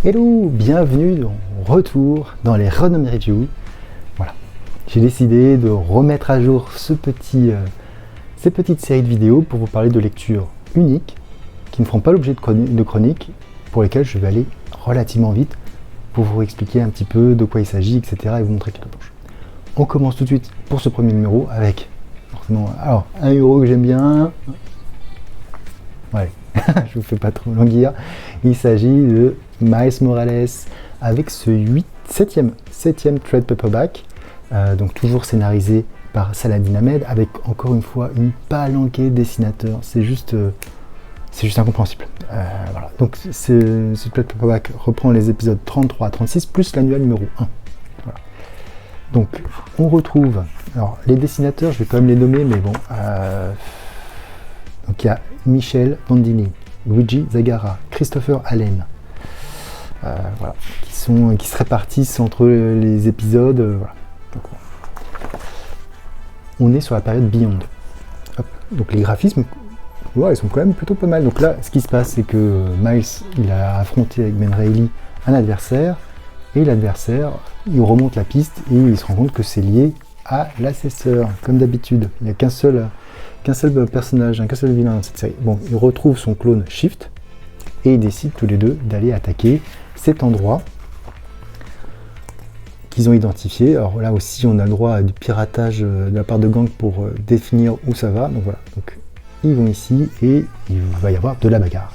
Hello, bienvenue en retour dans les Run Review. Voilà, j'ai décidé de remettre à jour ces petites séries de vidéos pour vous parler de lectures uniques qui ne feront pas l'objet de chroniques, pour lesquelles je vais aller relativement vite pour vous expliquer un petit peu de quoi il s'agit, etc. et vous montrer quelques planches. On commence tout de suite pour ce premier numéro avec forcément, alors un héros que j'aime bien. Ouais, je vous fais pas trop languir. Il s'agit de Miles Morales avec ce 7e trade paperback, donc toujours scénarisé par Saladin Ahmed avec encore une fois une palanquée de dessinateurs. C'est juste incompréhensible. Voilà. Donc ce trade paperback reprend les épisodes 33 à 36 plus l'annuel numéro 1. Voilà. Donc on retrouve, alors les dessinateurs, je vais quand même les nommer, mais bon. Donc il y a Michel Bandini, Luigi Zagara, Christopher Allen, voilà, qui se répartissent entre les épisodes. Voilà. On est sur la période Beyond. Hop. Donc les graphismes, ouais, ils sont quand même plutôt pas mal. Donc là, ce qui se passe, c'est que Miles, il a affronté avec Ben Reilly un adversaire, et l'adversaire, il remonte la piste et il se rend compte que c'est lié à l'assesseur, comme d'habitude. Il n'y a qu'un seul personnage, qu'un seul vilain dans cette série. Bon, il retrouve son clone Shift et ils décident tous les deux d'aller attaquer cet endroit qu'ils ont identifié. Alors là aussi, on a le droit à du piratage de la part de gang pour définir où ça va. Donc voilà, donc ils vont ici et il va y avoir de la bagarre,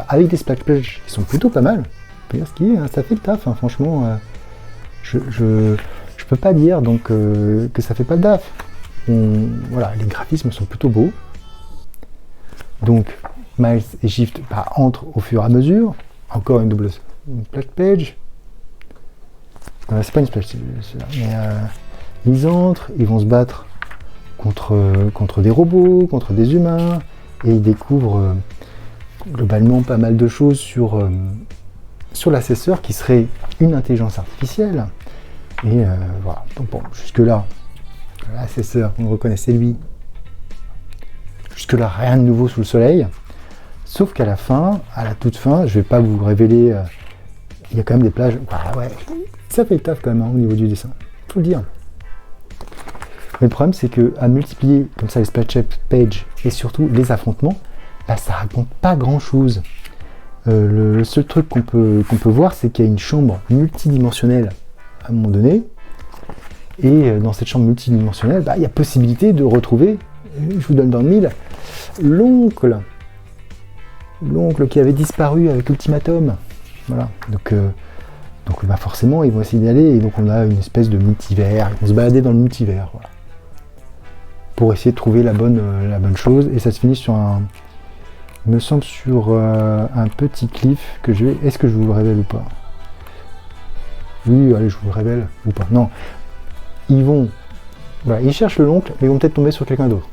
avec des splash pages qui sont plutôt pas mal. On peut dire ce qu'il est, hein, ça fait le taf, hein, franchement. Je peux pas dire donc que ça fait pas le taf. Voilà, les graphismes sont plutôt beaux. Donc Miles et Shift entrent au fur et à mesure. Encore une splash page. C'est pas une splash page, mais ils entrent, ils vont se battre contre des robots, contre des humains, et ils découvrent globalement pas mal de choses sur l'assesseur qui serait une intelligence artificielle. Et voilà, donc bon, jusque-là, l'assesseur, on le reconnaissait lui. Jusque-là, rien de nouveau sous le soleil. Sauf qu'à la fin, à la toute fin, je vais pas vous révéler, il y a quand même des plages. Bah ouais, ça fait le taf quand même, hein, au niveau du dessin. Faut le dire. Mais le problème, c'est que à multiplier comme ça les splash pages et surtout les affrontements, bah, ça raconte pas grand-chose. Le seul truc qu'on peut voir, c'est qu'il y a une chambre multidimensionnelle à un moment donné. Et dans cette chambre multidimensionnelle, bah, il y a possibilité de retrouver, je vous donne dans le mille, l'oncle qui avait disparu avec Ultimatum. Voilà. Donc bah forcément, ils vont essayer d'y aller, et donc on a une espèce de multivers, ils vont se balader dans le multivers, voilà, pour essayer de trouver la bonne chose, et ça se finit sur un petit cliff que je vais... Est-ce que je vous le révèle ou pas? Oui, allez, je vous le révèle ou pas? Non. Ils cherchent l'oncle, mais ils vont peut-être tomber sur quelqu'un d'autre.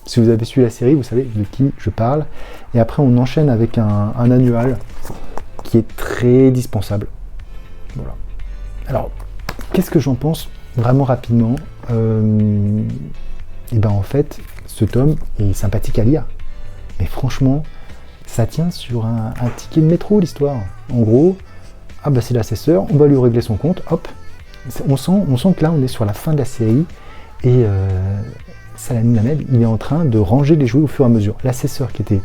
Si vous avez suivi la série, vous savez de qui je parle. Et après, on enchaîne avec un annual qui est très dispensable. Voilà. Alors, qu'est-ce que j'en pense vraiment rapidement? Et ben en fait, ce tome est sympathique à lire. Mais franchement, ça tient sur un ticket de métro, l'histoire. En gros, ah bah c'est l'assesseur, on va lui régler son compte, hop. On sent que là, on est sur la fin de la série, et Saladin Ahmed, il est en train de ranger les jouets au fur et à mesure. L'assesseur, qui était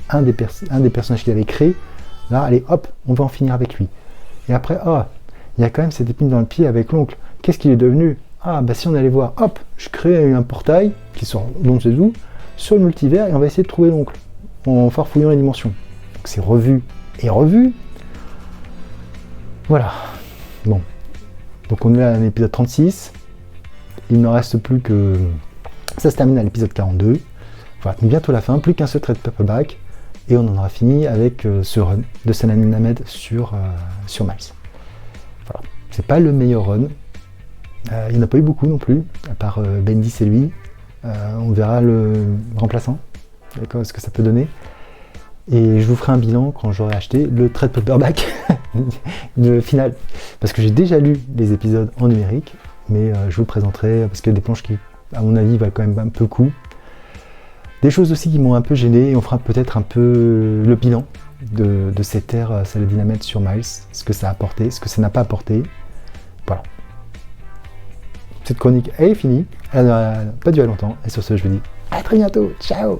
un des personnages qu'il avait créé, là, allez, hop, on va en finir avec lui. Et après, il y a quand même cette épine dans le pied avec l'oncle. Qu'est-ce qu'il est devenu? Ah, bah si on allait voir, hop, je crée un portail qui sort d'on ne sait où, sur le multivers, et on va essayer de trouver l'oncle, en farfouillant les dimensions. Donc c'est revu et revu. Voilà. Bon. Donc on est à l'épisode 36, il ne reste plus que... Ça se termine à l'épisode 42, voilà, bientôt la fin, plus qu'un seul trade paperback, et on en aura fini avec ce run de Saladin Ahmed sur Miles. Voilà, c'est pas le meilleur run, il n'y en a pas eu beaucoup non plus, à part Bendis et lui, on verra le remplaçant, d'accord, ce que ça peut donner. Et je vous ferai un bilan quand j'aurai acheté le trade paperback de final. Parce que j'ai déjà lu les épisodes en numérique, mais je vous le présenterai parce qu'il y a des planches qui, à mon avis, valent quand même un peu le coup. Des choses aussi qui m'ont un peu gêné, et on fera peut-être un peu le bilan de cette ère Saladin Ahmed sur Miles, ce que ça a apporté, ce que ça n'a pas apporté. Voilà. Cette chronique, elle est finie, elle n'a pas duré longtemps, et sur ce, je vous dis à très bientôt, ciao!